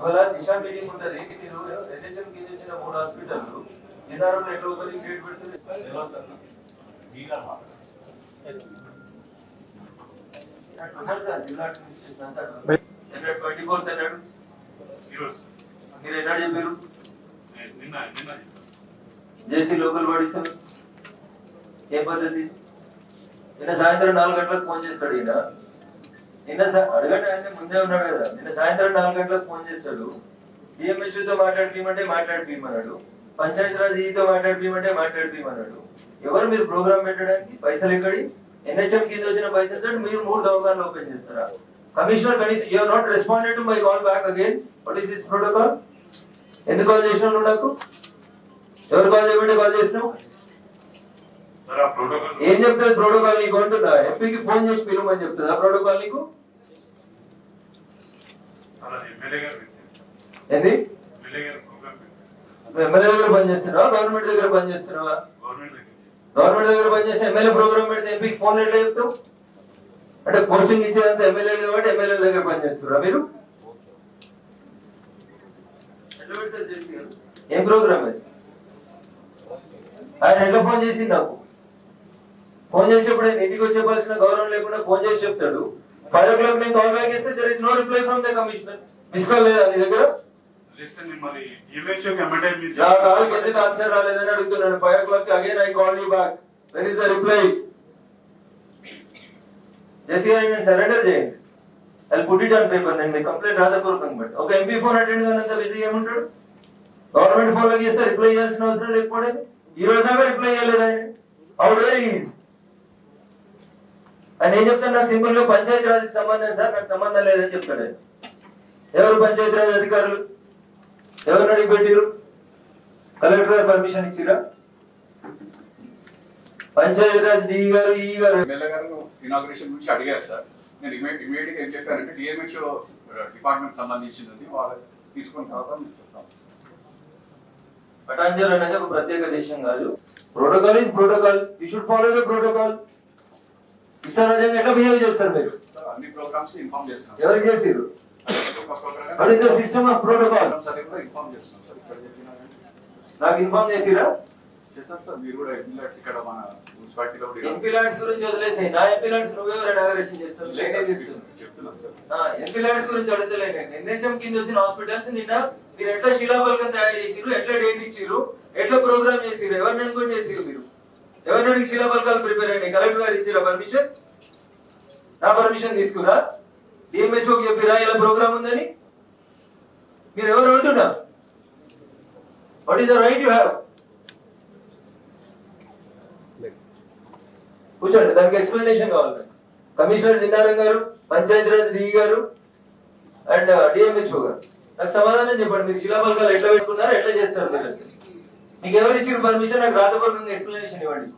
ఇవాళ దిశా మీటింగ్ ఉంటది. మీరు ఎన్హెచ్ఎం కింద వచ్చిన 3 హాస్పిటల్లు జిల్లాలో ఎట్లా ఓపెనింగ్ డేట్ పెడుతుంది? మీరు ఎన్నాడు చెప్పారు? జేసీ లోకల్ బాడీస్ ఏం పద్ధతి? నిన్న సాయంత్రం 4 గంటలకు ఫోన్ చేస్తాడు. నిన్న అడగండి, ఆయన ముందే ఉన్నాడు కదా. నిన్న సాయంత్రం 4 గంటలకు ఫోన్ చేస్తాడు. డిఎంహెచ్ఓతో మాట్లాడిపోయమన్నాడు. పంచాయతీరాజ్ ఈతో మాట్లాడిపోయమన్నాడు. ఎవరు మీరు ప్రోగ్రామ్ పెట్టడానికి? పైసలు ఎక్కడి? ఎన్హెచ్ఎం కింద వచ్చిన పైసలు మీరు 3 దవాఖానాలు ఓపెన్ చేస్తారా? కమిషనర్ కనీసం you have not responded to my call back again. What is this protocol? ఎందుకు కాల్ చేసినావు నువ్వు నాకు? ఎవరు కాల్ చేయమంటే కాల్ చేసినావు? ఏం చెప్తుంది ప్రోటోకాల్ నీకు అంటున్నా? ఎంపీకి ఫోన్ చేసి పిలువమని చెప్తుందా ప్రోటోకాల్ నీకు? ఏంది? ఎమ్మెల్యే దగ్గర పనిచేస్తున్నావా? గవర్నమెంట్ దగ్గర పనిచేస్తున్నావా? గవర్నమెంట్ దగ్గర పనిచేస్తే ఎమ్మెల్యే ప్రోగ్రామ్ పెడితే ఎంపీకి ఫోన్ ఎట్లా చెప్తావు? అంటే పోస్టింగ్ ఇచ్చేదంతా ఎమ్మెల్యేలు కాబట్టి ఎమ్మెల్యే దగ్గర పనిచేస్తున్నారా మీరు? ఏం ప్రోగ్రామ్ అది? ఆయన ఎట్లా ఫోన్ చేసి నాకు ఫోన్ చేసేప్పుడు ఇంటికి వచ్చే చెప్పాల్సిన గౌరవం లేకుండా ఫోన్ చేసి చెప్తాడు. 5 o'clock నేను కాల్ బ్యాక్ చేస్తే there is no reply from the commissioner. Miss call లేదా నీ దగ్గర? నా కాల్కి ఎందుకు ఆన్సర్ రాలేదని అడుగుతున్నాను. 5 o'clock again I called you back. Where is the reply? జేసీ గారు నేను సరెండర్ చేయండి. I'll put it on paper. నేను మీ కంప్లైంట్ రాధపూర్వకంగా బట్ ఒక ఎంపీ ఫోన్ అటెండ్ కానంత బిజీ ఏముంటాడు? గవర్నమెంట్ ఫోన్ లో చేస్తే రిప్లై చేయాల్సిన అవసరం లేకపోవడం. ఈ రోజాగా రిప్లై చేయలేదు ఆయన. How dare he is? ఆయన ఏం చెప్తాను? నాకు సింపుల్ గా పంచాయతీ రాజ్కి సంబంధం సార్, నాకు సంబంధం లేదని చెప్తాడు ఆయన. ఎవరు పంచాయతీ రాజ్ అధికారులు? ఎవరు అడిగి పెట్టిరు? కలెక్టర్ గారు పర్మిషన్ ఇచ్చిరా? పంచాయతీ రాజ్ డి గారు ఈ గారు ఎమ్మెల్యే గారు ఇనాగ్రేషన్ గురించి అడిగారు సార్. నేను ఇమీడియట్ గా ఏం చెప్పానంటే డిఎంహెచ్ఓ డిపార్ట్మెంట్ సంబంధించింది వాళ్ళు తీసుకున్న తర్వాత చెప్తాం. పటాంజలి అనేది ఒక ప్రత్యేక దేశం కాదు. Protocol is protocol. You should follow the protocol. ఇష్టారాజ్యంగా ఎట్లా బిహేవ్ చేస్తారు మీరు? అన్ని ప్రోగ్రామ్స్ ఇన్ఫార్మ్ చేస్తున్నాం. ఎవరు చేసిరు? What is the system of protocol? Inform చేస్తున్నాం సార్. ఇక్కడ చెప్పినా నాకు ఇన్ఫార్మ్ చేసిరా? చేశారు సార్. మీరు కూడా ఎంపీలాట్స్ ఇక్కడ మన మున్సిపాలిటీలో ఎంపీలాట్స్ గురించి వదిలేసాయి. నా ఎంపీలాట్స్ నువ్వెవరు ఇనాగరేషన్ చేస్తారు? చెప్తున్నాను సార్. ఎంపీలాట్స్ గురించి అడుగుతలేదు. ఎన్హెచ్ఎం కింద వచ్చిన హాస్పిటల్స్ నిన్న మీరు ఎట్లా శిలాఫలకం తయారు చేసిరు? ఎట్లా డేట్ ఇచ్చిరు? ఎట్లా ప్రోగ్రామ్ చేసిరు? ఎవరిని అనుకుని చేసిరు? మీరు ఎవరిని అడిగి శిలాఫలకాలు ప్రిపేర్ అయినాయి? కలెక్టర్ గారు ఇచ్చిరా పర్మిషన్? నా పర్మిషన్ తీసుకురా? డిఎంహెచ్ఓకి చెప్పిరా ఇలా ప్రోగ్రామ్ ఉందని? మీరు ఎవరు అంటున్నా? What is the right you have? కూర్చోండి, దానికి ఎక్స్ప్లెనేషన్ కావాలి. కమిషనర్ జిన్నారం గారు, పంచాయతీరాజ్ డి గారు అండ్ డిఎంహెచ్ఓ గారు నాకు సమాధానం చెప్పండి. మీరు శిలాఫలకాలు ఎట్లా పెట్టుకున్నారు? ఎట్లా చేస్తారు? మీరు అసలు మీకు ఎవరు ఇచ్చిన పర్మిషన్? నాకు రాతపూర్వకంగా ఎక్స్ప్లెనేషన్ ఇవ్వండి.